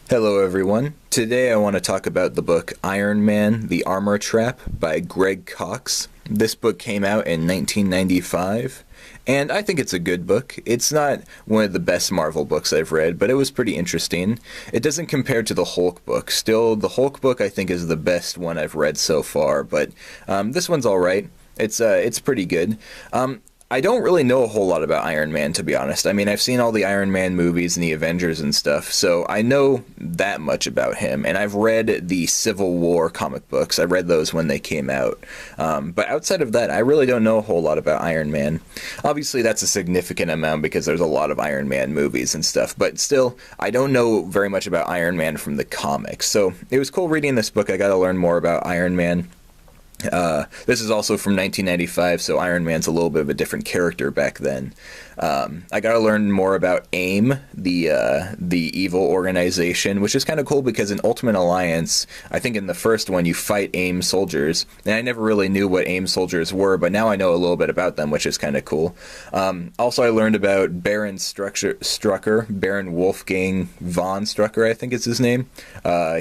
Hello, everyone. Today I want to talk about the book Iron Man, The Armor Trap by Greg Cox. This book came out in 1995, and I think it's a good book. It's not one of the best Marvel books I've read, but it was pretty interesting. It doesn't compare to the Hulk book. Still, the Hulk book I think is the best one I've read so far, but this one's alright. It's pretty good. I don't really know a whole lot about Iron Man, to be honest. I mean, I've seen all the Iron Man movies and the Avengers and stuff, so I know that much about him. And I've read the Civil War comic books. I read those when they came out. But outside of that, I really don't know a whole lot about Iron Man. Obviously, that's a significant amount because there's a lot of Iron Man movies and stuff. But still, I don't know very much about Iron Man from the comics. So it was cool reading this book. I got to learn more about Iron Man. This is also from 1995, so Iron Man's a little bit of a different character back then. I got to learn more about AIM, the evil organization, which is kind of cool because in Ultimate Alliance, I think in the first one you fight AIM soldiers, and I never really knew what AIM soldiers were, but now I know a little bit about them, which is kind of cool. Also, I learned about Baron Strucker, Baron Wolfgang von Strucker, I think is his name.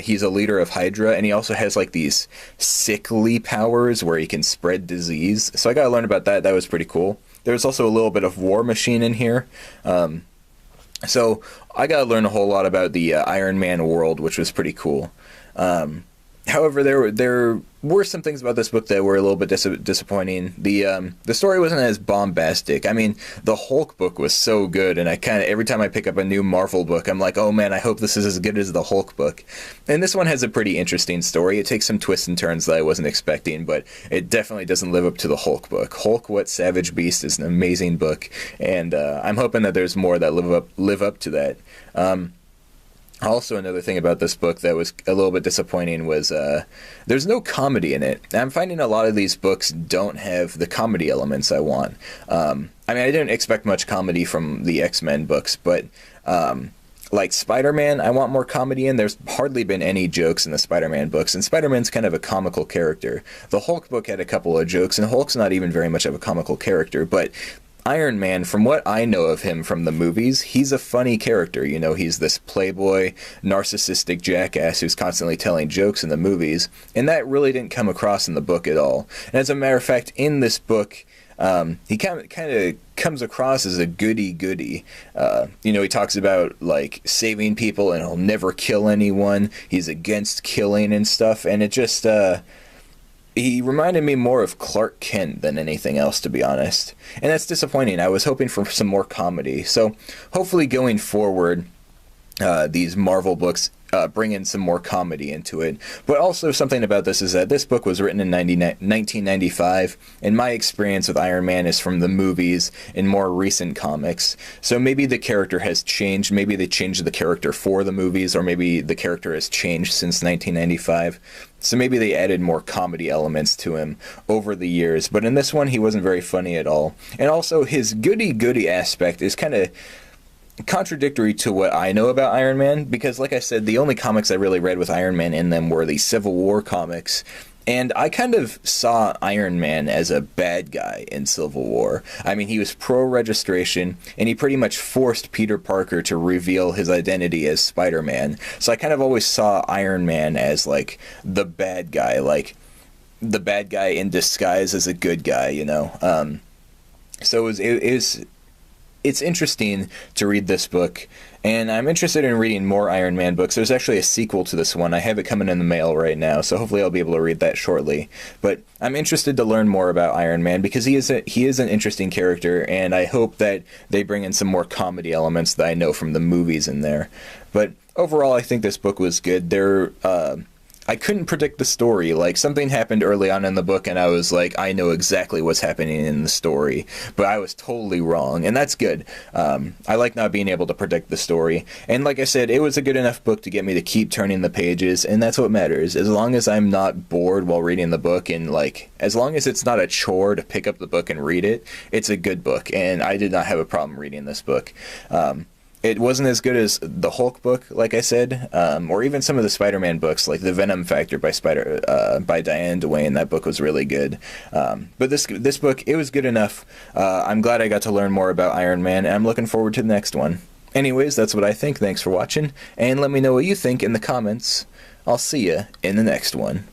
He's a leader of Hydra, and he also has like these sickly powers where he can spread disease. So I got to learn about that. That was pretty cool. There's also a little bit of War Machine in here. So I got to learn a whole lot about the Iron Man world, which was pretty cool. However, there were some things about this book that were a little bit disappointing. The story wasn't as bombastic. I mean, the Hulk book was so good, and I kind of every time I pick up a new Marvel book, I'm like, oh man, I hope this is as good as the Hulk book. And this one has a pretty interesting story. It takes some twists and turns that I wasn't expecting, but it definitely doesn't live up to the Hulk book. Hulk, What Savage Beast is an amazing book, and I'm hoping that there's more that live up to that. Also, another thing about this book that was a little bit disappointing was there's no comedy in it. I'm finding a lot of these books don't have the comedy elements I want. I mean, I didn't expect much comedy from the X-Men books, but like Spider-Man, I want more comedy in. There's hardly been any jokes in the Spider-Man books, and Spider-Man's kind of a comical character. The Hulk book had a couple of jokes, and Hulk's not even very much of a comical character, but Iron Man, from what I know of him from the movies, he's a funny character. You know, he's this playboy, narcissistic jackass who's constantly telling jokes in the movies, and that really didn't come across in the book at all. And as a matter of fact, in this book, he kind of comes across as a goody-goody. You know, he talks about, like, saving people and he'll never kill anyone. He's against killing and stuff, and it just, he reminded me more of Clark Kent than anything else, to be honest. And that's disappointing. I was hoping for some more comedy. So hopefully going forward, these Marvel books bring in some more comedy into it. But also something about this is that this book was written in 1995, and my experience with Iron Man is from the movies and more recent comics. So maybe the character has changed. Maybe they changed the character for the movies, or maybe the character has changed since 1995. So maybe they added more comedy elements to him over the years. But in this one, he wasn't very funny at all. And also, his goody-goody aspect is kind of contradictory to what I know about Iron Man, because like I said, the only comics I really read with Iron Man in them were the Civil War comics, and I kind of saw Iron Man as a bad guy in Civil War. I mean, he was pro-registration, and he pretty much forced Peter Parker to reveal his identity as Spider-Man. So I kind of always saw Iron Man as, like, the bad guy in disguise as a good guy, you know? So it's interesting to read this book, and I'm interested in reading more Iron Man books. There's actually a sequel to this one. I have it coming in the mail right now, so hopefully I'll be able to read that shortly. But I'm interested to learn more about Iron Man because he is an interesting character, and I hope that they bring in some more comedy elements that I know from the movies in there. But overall, I think this book was good. I couldn't predict the story. Like, something happened early on in the book, and I was like, I know exactly what's happening in the story. But I was totally wrong, and that's good. I like not being able to predict the story. And like I said, it was a good enough book to get me to keep turning the pages, and that's what matters. As long as I'm not bored while reading the book, and, like, as long as it's not a chore to pick up the book and read it, it's a good book, and I did not have a problem reading this book. It wasn't as good as the Hulk book, like I said, or even some of the Spider-Man books, like The Venom Factor by Diane Duane. That book was really good. But this book, it was good enough. I'm glad I got to learn more about Iron Man, and I'm looking forward to the next one. Anyways, that's what I think. Thanks for watching, and let me know what you think in the comments. I'll see ya in the next one.